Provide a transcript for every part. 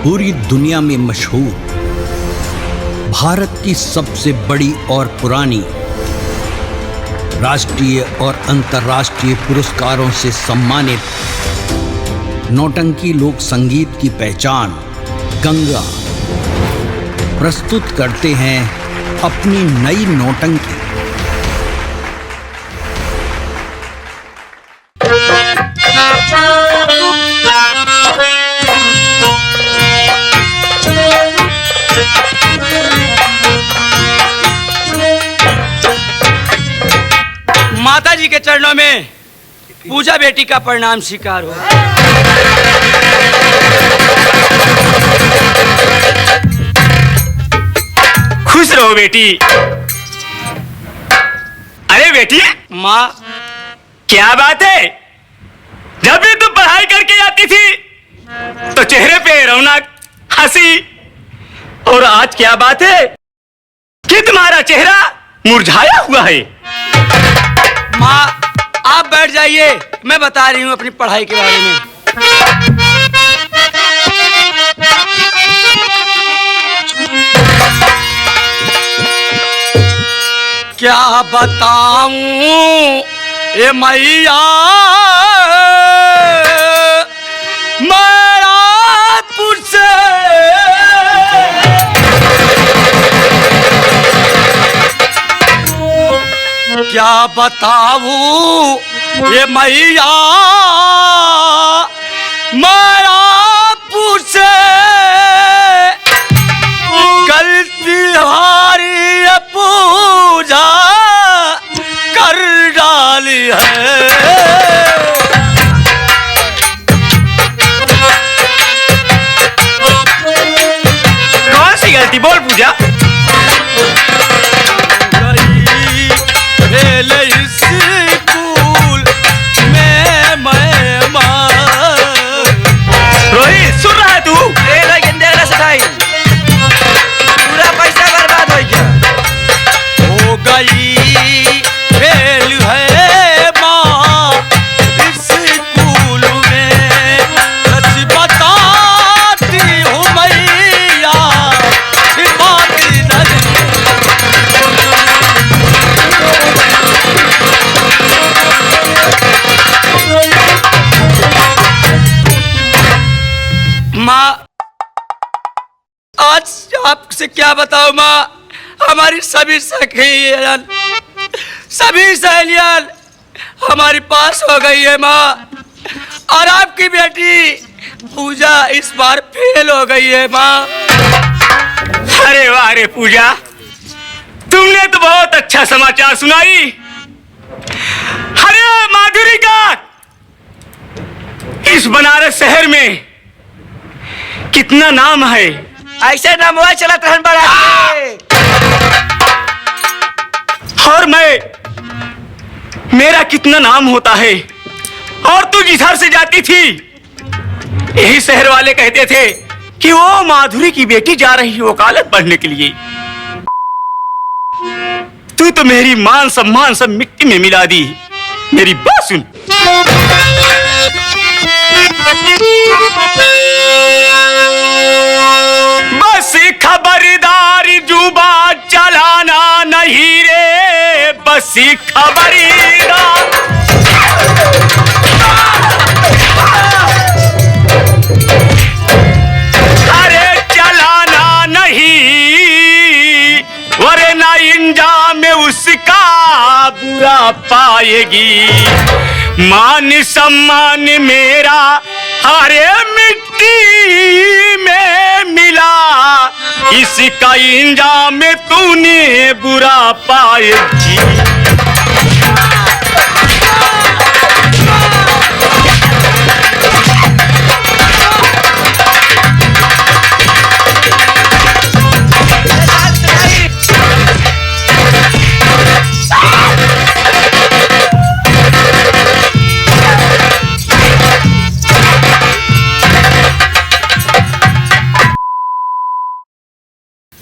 पूरी दुनिया में मशहूर, भारत की सबसे बड़ी और पुरानी, राष्ट्रीय और अंतर्राष्ट्रीय पुरस्कारों से सम्मानित नौटंकी लोक संगीत की पहचान गंगा प्रस्तुत करते हैं अपनी नई नौटंकी। माता जी के चरणों में पूजा बेटी का प्रणाम स्वीकार हो। खुश रहो बेटी। अरे बेटी, माँ क्या बात है? जब भी तुम पढ़ाई करके आती थी तो चेहरे पे रौनक, हंसी, और आज क्या बात है कि तुम्हारा चेहरा मुरझाया हुआ है? माँ आप बैठ जाइए, मैं बता रही हूँ अपनी पढ़ाई के बारे में। क्या बताऊं ये मैया, मेरा तुझसे क्या बताऊं ये मैया, मेरा तुझसे गलती हमारी पूजा कर डाली है। कौन सी गलती? बोल पूजा। स्कूल में मैं रोहित, सुन रहा है तू? सटाई पूरा पैसा बर्बाद हो गया। हो गई फेल है माँ इस स्कूल में, सच बताती हूँ मैया, छिपाती नहीं। माँ आज आपसे क्या बताऊं माँ, हमारी सभी सखियां, सभी सहेलियां हमारी पास हो गई है माँ, और आपकी बेटी पूजा इस बार फेल हो गई है माँ। अरे वाह रे पूजा, तुमने तो बहुत अच्छा समाचार सुनाई। अरे माधुरी का इस बनारस शहर में कितना नाम है। ऐसे ना मोबाइल चलाते हैं बड़ा। और मेरा कितना नाम होता है। और तू जिधर से जाती थी यही शहर वाले कहते थे कि वो माधुरी की बेटी जा रही है वकालत पढ़ने के लिए। तू तो मेरी मान सम्मान सब मिट्टी में मिला दी। मेरी बात सुन। बस खबरदार जुबा चलाना नहीं रे, बस खबरदार। अरे चलाना नहीं, वरना इंजाम उसका बुरा पाएगी। मान सम्मान मेरा हरे मिट्टी में मिला, इसका इंजाम तूने बुरा पाएगी।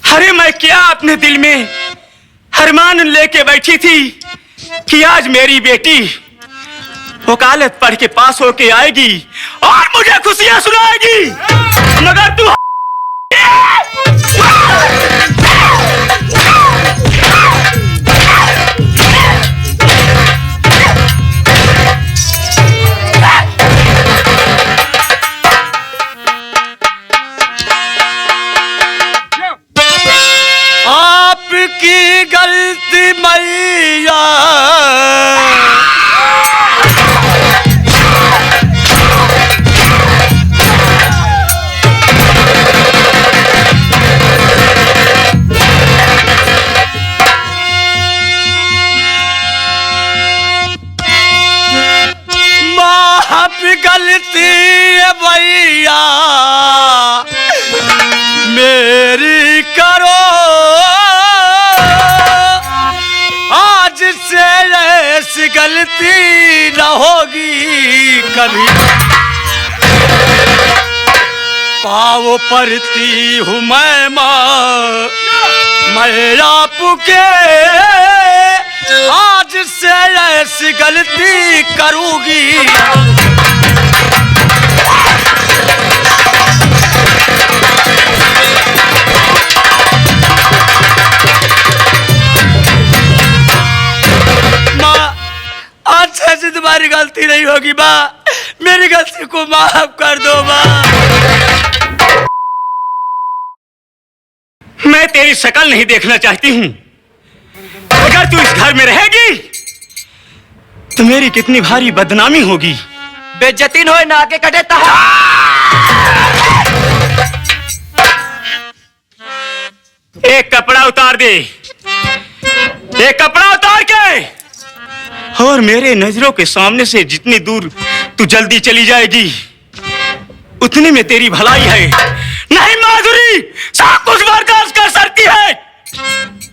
अरे मैं क्या अपने दिल में अरमान लेके बैठी थी कि आज मेरी बेटी वकालत पढ़ के पास होके आएगी और मुझे खुशियां सुनाएगी, मगर तू ऐसी गलती न होगी कभी। पाँव पड़ती हूँ मैं माँ, मैं आपके, आज से ऐसी गलती करूँगी। माँ, आज से तुम्हारी गलती नहीं होगी माँ, मेरी गलती को माफ कर दो माँ। मैं तेरी शक्ल नहीं देखना चाहती हूँ। अगर तू इस घर में रहेगी तो मेरी कितनी भारी बदनामी होगी। बेइज्जती न होए ना आगे कटे ता। एक कपड़ा उतार दे, एक कपड़ा उतार के, और मेरे नजरों के सामने से जितनी दूर तू जल्दी चली जाएगी उतनी में तेरी भलाई है। नहीं माधुरी, सब कुछ बर्दाश्त कर सकती है,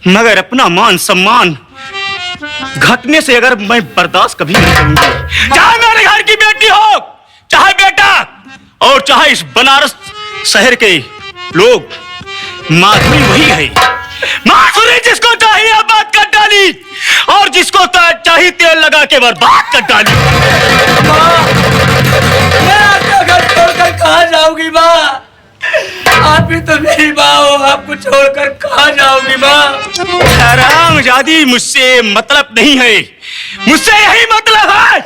मगर अपना मान सम्मान घटने से अगर मैं बर्दाश्त कभी नहीं करूंगी। चाहे मेरे घर की बेटी हो, चाहे बेटा, और चाहे इस बनारस शहर के लोग, माधुरी वही है। माधुरी जिसको चाहिए आबाद कर डाली, और जिसको चाहिए तेल लगा के बर्बाद कर डाली। मैं आपका घर छोड़कर कहाँ जाऊंगी माँ? आप ही तो मेरी माँ हो, आपको छोड़कर कहाँ जाऊंगी माँ? हरामजादी, मुझसे मतलब नहीं है, मुझसे यही मतलब है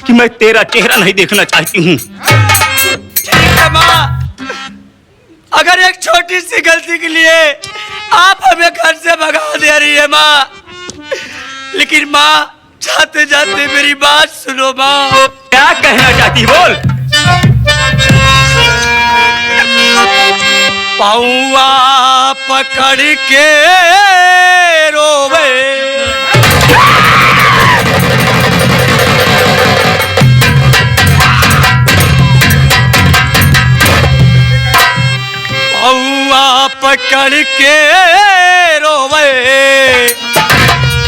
कि मैं तेरा चेहरा नहीं देखना चाहती हूँ। ठीक है माँ, अगर एक छोटी सी गलती के लिए आप हमें घर से भगा दे रही है माँ, लेकिन माँ जाते जाते मेरी बात सुनो माँ। क्या कहना चाहती बोल। पौआ पकड़ के रोवे, पौआ पकड़ के रोवे,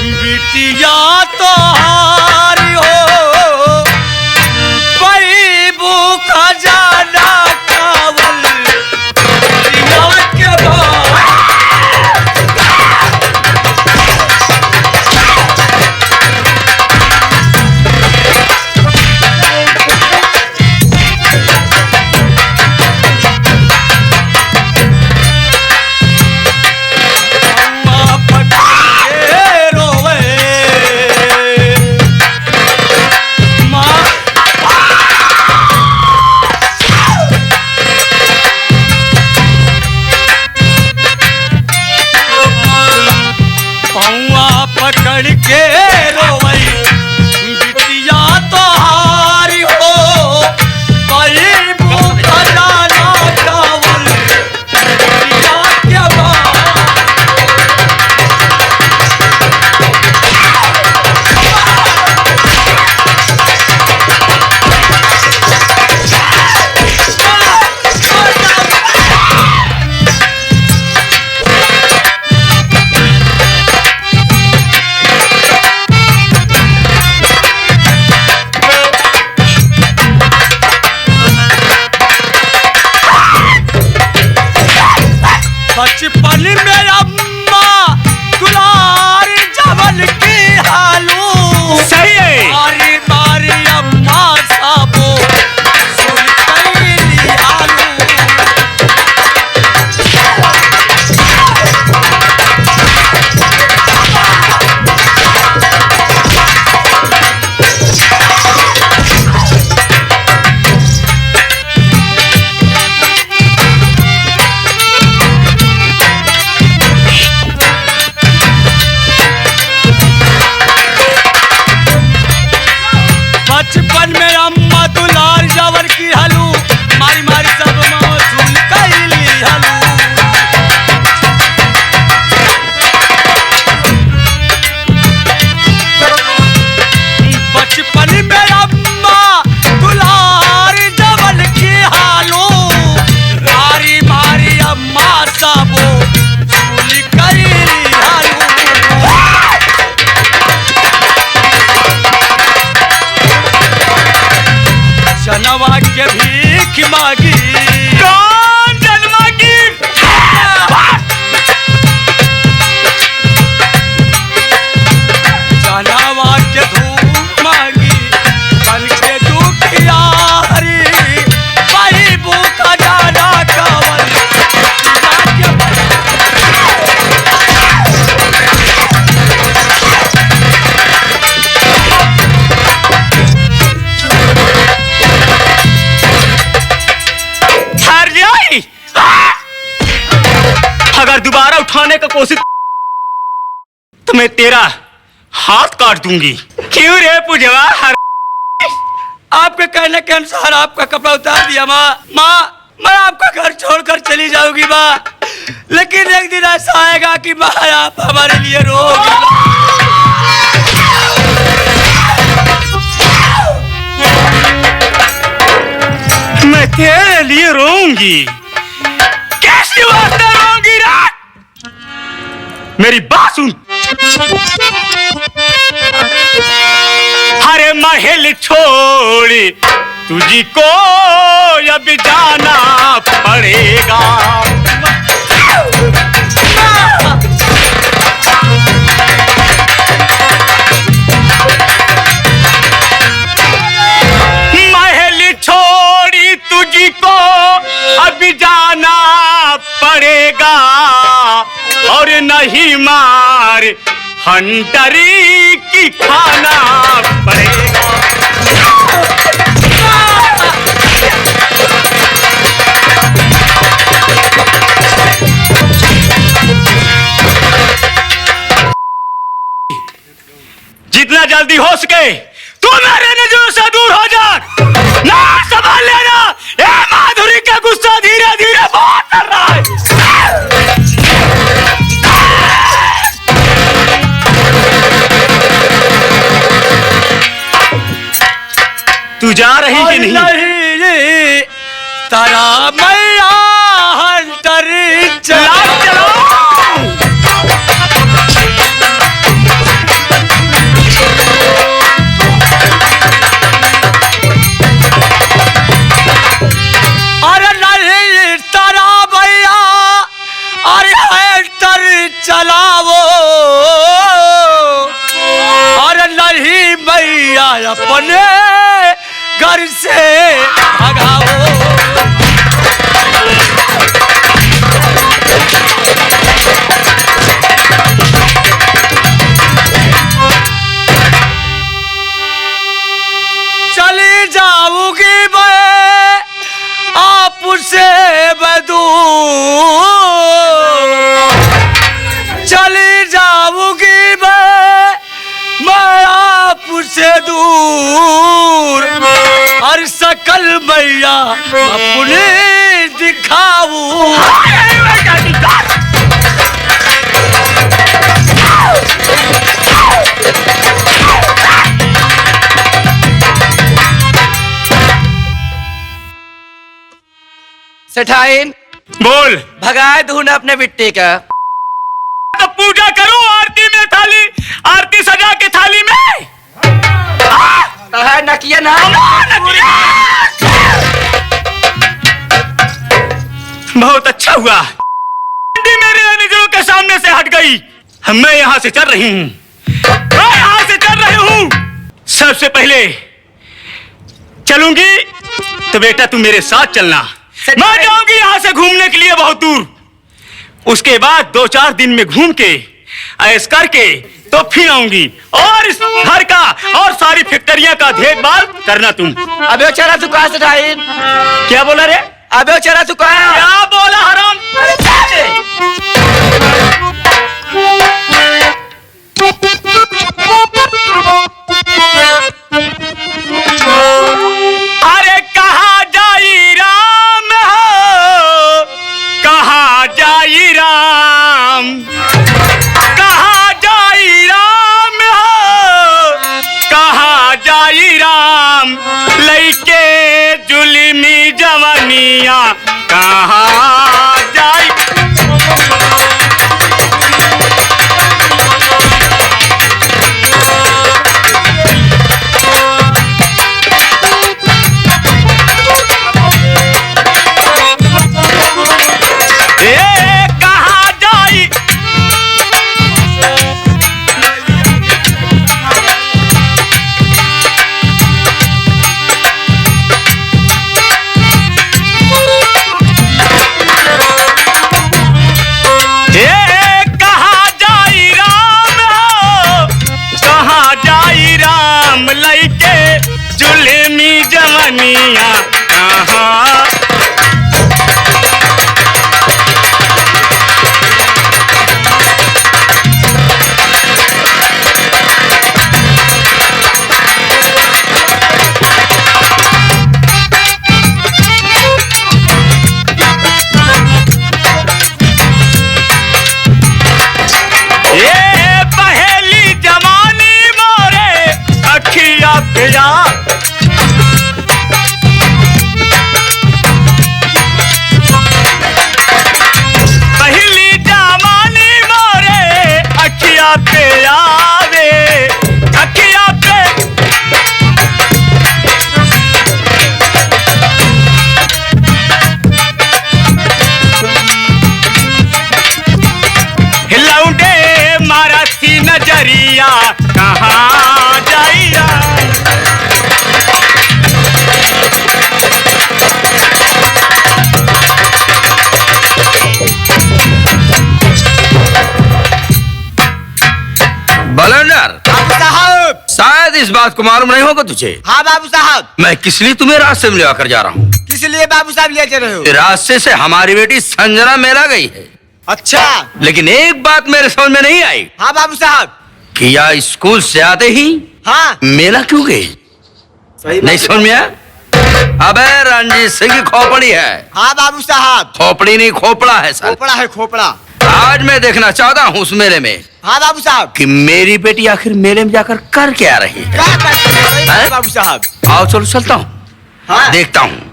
बिटिया तो हारी हो, पैबू का जाना कावल के बाद। पकड़ के रोवई, बिटिया तो हारी हो, कई भूखा जाना चावल बिटिया के बाद। बचपन में अम्मा दुलारी जबल की हालू, सही है। मारी मारी अम्मा साबो सुन कैली आलू। की मांगी। कौन जन्मा की? जनावा के धूप मांगी बन के दुखियारी भाई भूखा जाना कावल हार जाई। अगर दोबारा उठाने का कोशिश तो मैं तेरा हाथ काट दूंगी। क्यों रे पूजवा? आपके कहने के अनुसार आपका कपड़ा उतार दिया माँ। मैं आपका घर छोड़कर चली जाऊंगी माँ, लेकिन एक दिन ऐसा आएगा कि माँ आप हमारे लिए रोओगे। मैं तेरे लिए रोऊंगी? कैसी वास्ते रोऊंगी रे? मेरी बात सुन। हरे महल छोड़ तुझको अब जाना पड़ेगा। महल छोड़ी तुझको अब जाना पड़ेगा और नहीं मार हंटरी की खाना पड़ेगा। जितना जल्दी हो सके तू मेरे नजरों से दूर हो जा। ना संभाल लेना, ये माधुरी का गुस्सा धीरे धीरे बहुत कर रहा है। तू जा रही कि नहीं? तारा मैया हंटरी चलो। चलावो और नहीं मैया अपने घर से भगाओ। चली जाऊंगी मैं आपसे दूर, चली जाऊंगी मैं आपसे दूर, हर सकल मैया अपने दिखाऊं। सेठाइन बोल। भगाए धून अपने बिट्टी का। तो पूजा करूं आरती में थाली, आरती सजा के थाली में। तहां नकिया ना बहुत अच्छा हुआ मेरे नजरों के सामने से हट गई। मैं यहाँ से चल रही हूँ, मैं यहाँ से चल रही हूँ। सबसे पहले चलूंगी तो बेटा तू मेरे साथ चलना। मैं जाऊंगी यहाँ से घूमने के लिए बहुत दूर। उसके बाद 2-4 दिन में घूम के ऐश करके तो फिर आऊंगी और इस घर का और सारी फैक्ट्रियां का देखभाल करना तुम। अबे चला तू कहाँ सेठाइन? क्या बोला रे? अबे चला तू कहाँ? क्या बोला हराम? अरे कहाँ जाई राम हो, कहाँ जाई राम, कहाँ जाई राम हो, कहाँ जाई राम, लइके जुल्मी जवानिया कहाँ जाई। ए कहाँ जाई लइके जुलेमी जवनिया कहाँ पिया पहली जवानी मोरे अखिया पे आवे अखिया पे लौंडे मारा सी नजरिया कहाँ जाइया बलंदर बाबू साहब। शायद इस बात को मालूम नहीं होगा तुझे। हाँ बाबू साहब। मैं किस लिए तुम्हें रास्ते में लेकर जा रहा हूँ? किस लिए बाबू साहब ले जा रहे हो? रास्ते से हमारी बेटी संजना मेला गई है। अच्छा। लेकिन एक बात मेरे समझ में नहीं आई। हाँ बाबू साहब। कि या स्कूल से आते ही हाँ मेला क्यों गई? नहीं समझ में आया? अबे रणजीत सिंह की खोपड़ी है। हाँ बाबू साहब। खोपड़ी नहीं खोपड़ा है सर। खोपड़ा है खोपड़ा। आज मैं देखना चाहता हूँ उस मेले में। हाँ बाबू साहब। कि मेरी बेटी आखिर मेले में जाकर कर क्या रही है। क्या करते हैं? सही बात है बाबू साहब। आओ चलो चलता हूँ। हाँ। देखता हूँ।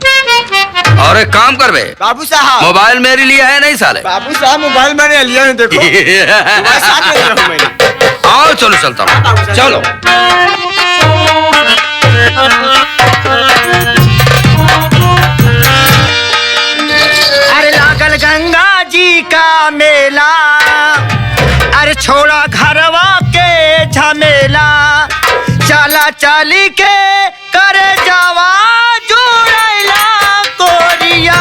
और एक काम कर बे, बाबू साहब। मोबाइल मेरे लिए है नहीं साले। बाबू साहब मोबाइल मैंने लिया है, देखो तुम्हारे साथ में लिया हूँ मैंने। आओ चलो चलता हूँ। चलो अरे लागल गंगा जी का मेला, अरे छोड़ा घरवा के झमेला, चला चली के करे जावा जुड़ैला कोरिया।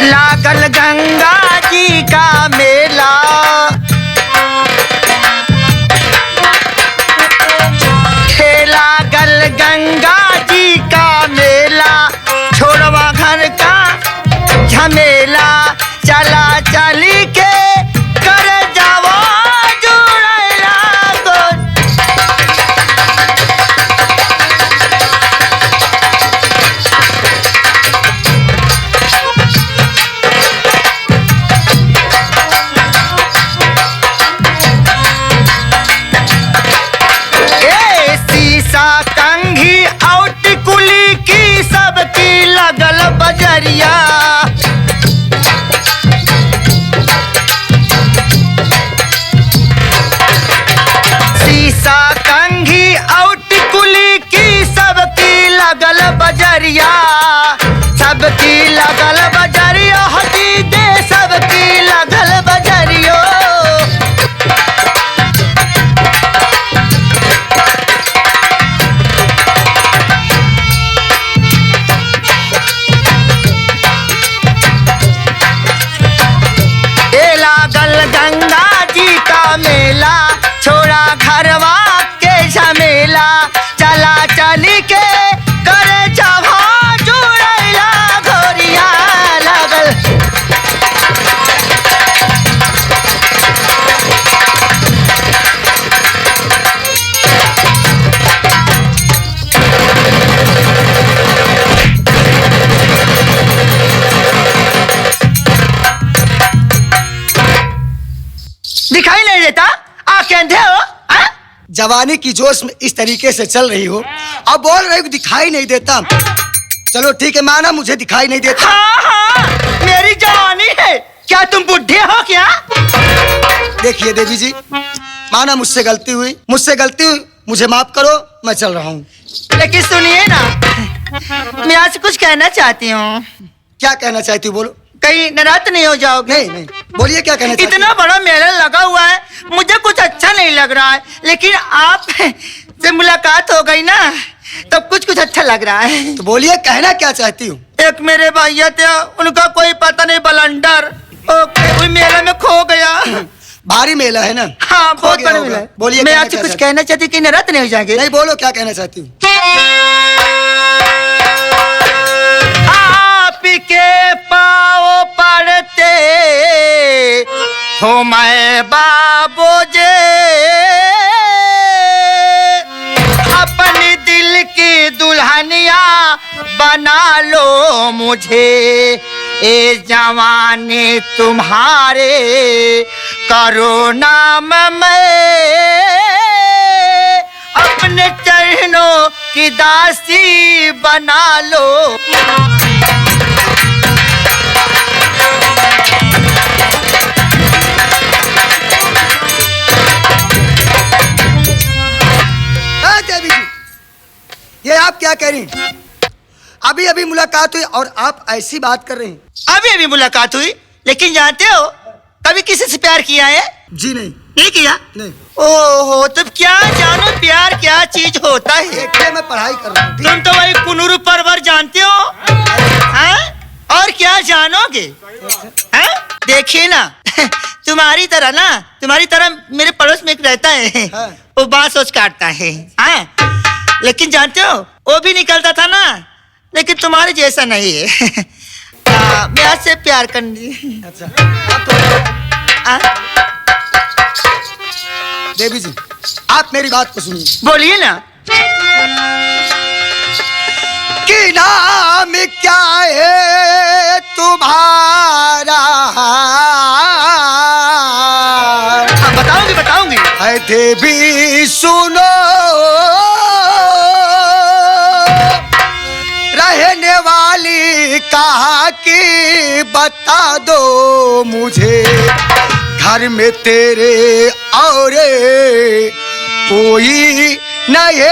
लागल गंगा जी का मेला, खेला गल गंगा जी का मेला, छोड़वा घर का झमेला, चला चली के कर जावा जुड़ैला को। शीशा कंघी और टिकुली की सबकी लगल बजरिया, शीशा कंघी और टिकुली की सबकी लगल बजरिया, सबकी लगल बजरिया हदी दे सबकी लगल बजरियो। लागल गंगा जी का मेला, छोड़ा घरवा के झमेला, चला चली के करे जावा जुड़ैला घोरिया लागल। दिखाई नहीं देता? आप कहते हो आ? जवानी की जोश में इस तरीके से चल रही हो, अब बोल रहे हो कि दिखाई नहीं देता। चलो ठीक है, माना मुझे दिखाई नहीं देता। हाँ हाँ, मेरी जवानी है, क्या तुम बुढ़े हो क्या? देखिए देवी जी, माना मुझसे गलती हुई, मुझे माफ करो, मैं चल रहा हूँ। लेकिन सुनिए ना, मैं आपसे कुछ कहना चाहती हूँ। क्या कहना चाहती हो, बोलो। कहीं नाराज नहीं हो जाओगे? नहीं नहीं, बोलिए क्या कहना चाहती इतना बड़ा मेला लगा हुआ है, मुझे कुछ अच्छा नहीं लग रहा है, लेकिन आप से मुलाकात हो गई ना, तब कुछ अच्छा लग रहा है। तो बोलिए, कहना क्या चाहती हूँ। एक मेरे भैया थे, उनका कोई पता नहीं बलंडर, कोई मेले में खो गया। भारी मेला है ना? हाँ, खो बहुत गया बड़ा होगा। मेला है। बोलिए, मैं कहना आपसे क्या कुछ चाहती कहना चाहती कि नाराज नहीं हो जाएंगे? नहीं, बोलो क्या कहना चाहती हूँ। आप के पाँव पड़ते हो मैं बाबूजी, अपने दिल की दुल्हनिया बना लो मुझे, ए जवानी तुम्हारे करो नाम मैं, अपने चरणों की दासी बना लो। देवी जी, ये आप क्या कह रही हैं? अभी अभी मुलाकात हुई और आप ऐसी बात कर रही हैं। अभी अभी मुलाकात हुई, लेकिन जानते हो कभी किसी से प्यार किया है? जी नहीं। नहीं किया? नहीं। ओहो, तुम क्या जानो प्यार क्या चीज होता है? देखिए, मैं पढ़ाई कर रहा हूँ। ठीक है? तुम तो वही कुनूर परवर जानते हो, हैं? और क्या जानोगे? हैं? देखिए ना, तुम्हारी तरह मेरे पड़ोस में एक रहता है, हाँ। वो बांस सोच काटता है, हैं? लेकिन जानते हो, वो भी निकलता था ना, लेकिन तुम्हारे जैसा नहीं है। मैं आपसे प्यार करनी। अच्छा, आप तो देवी जी, आप मेरी बात को सुनिए। बोलिए ना। कि नाम क्या है तुम्हारा? हाँ, बताऊंगी। है देवी सुनो, रहने वाली कहा कि बता दो मुझे, घर में तेरे और कोई नहीं,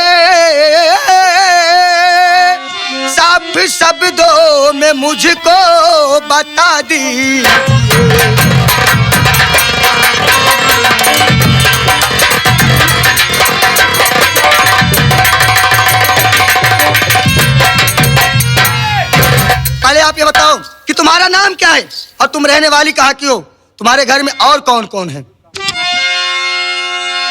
सब शब्दों में मुझको बता दी। पहले आप ये बताओ कि तुम्हारा नाम क्या है और तुम रहने वाली कहाँ की हो? तुम्हारे घर में और कौन कौन है?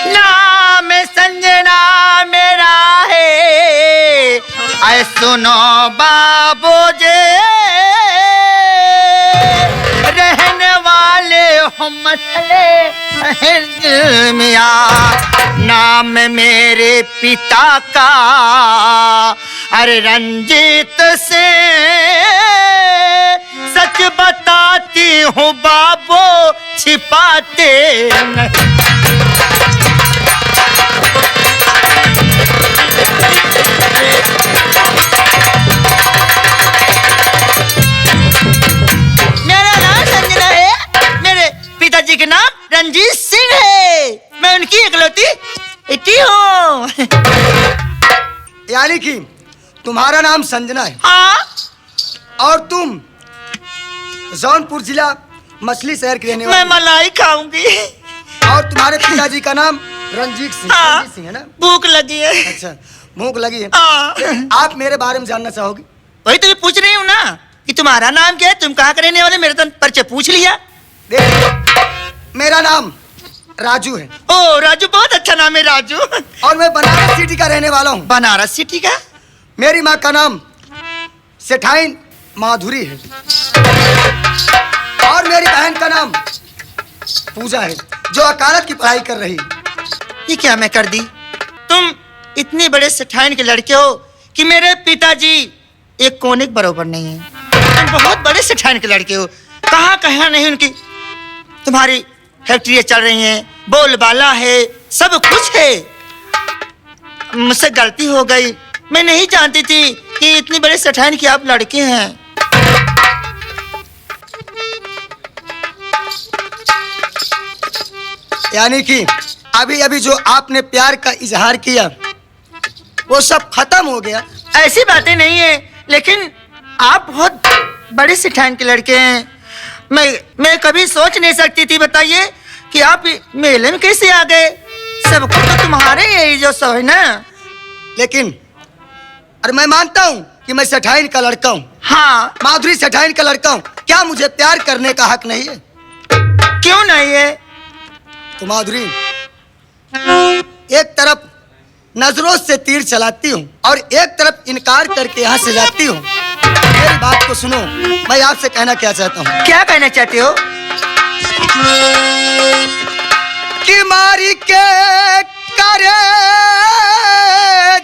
नाम संजना मेरा है, आए सुनो बाबूजी, रहने वाले हम मिया, नाम मेरे पिता का अरे रंजीत से, सच बताती हूँ बाबू छिपाते नहीं। मेरा नाम संजना है, मेरे पिताजी के नाम रंजीत सिंह है, मैं उनकी इकलौती बेटी हूँ। यानी कि तुम्हारा नाम संजना है। हाँ, और तुम जौनपुर जिला मछली शहर की रहने मैं वाली। मलाई खाऊंगी। और तुम्हारे पिताजी का नाम रंजीत सिंह। हाँ, रंजीत सिंह है ना? भूख लगी है। अच्छा, भूख लगी है। हाँ। आप मेरे बारे में जानना चाहोगे? वही तो मैं पूछ रही हूँ ना कि तुम्हारा नाम क्या है, तुम कहाँ के रहने वाले, मेरे तो परिचय पूछ लिया। देख, मेरा नाम राजू है। ओ राजू, बहुत अच्छा नाम है राजू। और मैं बनारस सिटी का रहने वाला हूँ। बनारस सिटी का? मेरी माँ का नाम सेठाइन माधुरी है और मेरी बहन का नाम पूजा है, जो वकालत की पढ़ाई कर रही है। ये क्या मैं कर दी? तुम इतने बड़े सेठाइन के लड़के हो कि मेरे पिताजी एक कोने के बराबर नहीं है। तुम बहुत बड़े सेठाइन के लड़के हो, कहाँ कहाँ नहीं उनकी तुम्हारी फैक्ट्रियाँ चल रही हैं, बोलबाला है, सब कुछ है। मुझसे गलती हो गई, मैं नहीं जानती थी कि इतनी बड़े सेठान के आप लड़के हैं। यानी कि अभी अभी जो आपने प्यार का इजहार किया वो सब खत्म हो गया। ऐसी बातें नहीं है, लेकिन आप बहुत बड़े सेठान के लड़के हैं। मैं कभी सोच नहीं सकती थी, बताइए कि आप मेले में कैसे आ गए। सबको तो तुम्हारे यही जो सब है ना। लेकिन और मैं मानता हूँ कि मैं सेठाइन का लड़का हूँ। हाँ, माधुरी सेठाइन का लड़का हूँ। क्या मुझे प्यार करने का हक नहीं है? क्यों नहीं है? तो माधुरी, एक तरफ नजरों से तीर चलाती हूँ और एक तरफ इनकार करके यहाँ से जाती हूँ। मेरी बात को सुनो, मैं आपसे कहना क्या चाहता हूँ। क्या कहना चाहते हो? कि मारी के करे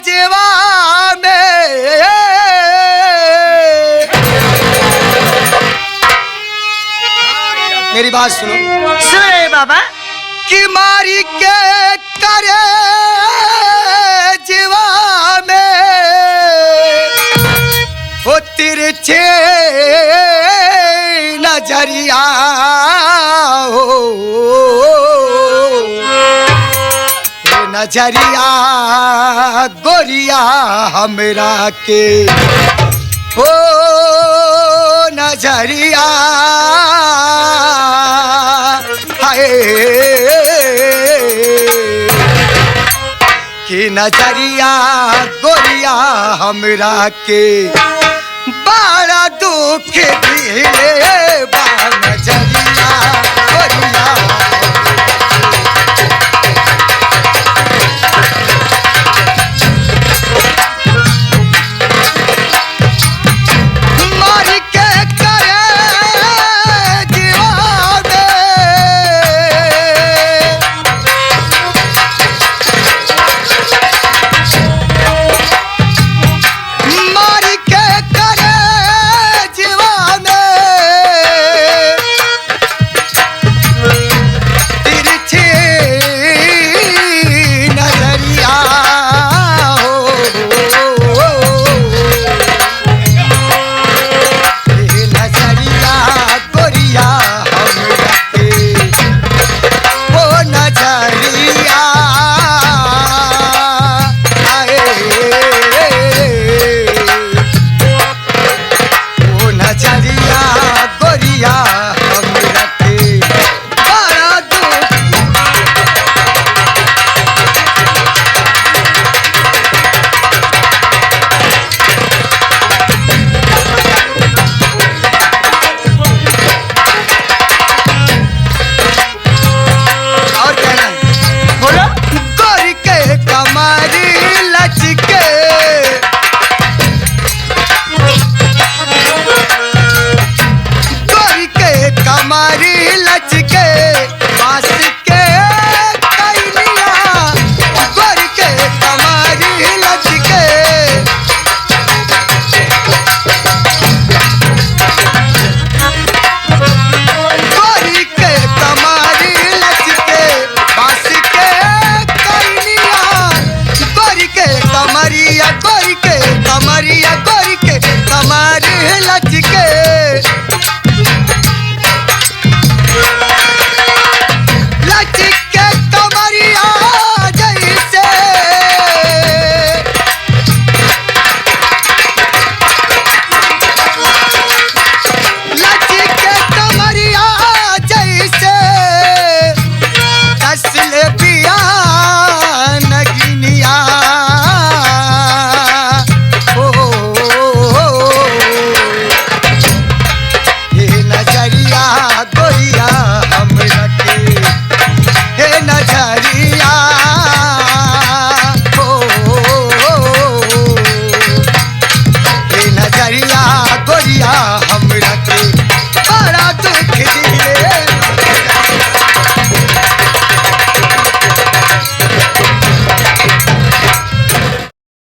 जीवा में मेरी बात सुनो। सुन रहे बाबा? कि मारी के करे जीवा में हो तिरछे नजरिया हो नजरिया गोरिया हमरा के ओ नजरिया हाय कि नजरिया गोरिया हमरा के बड़ा दुख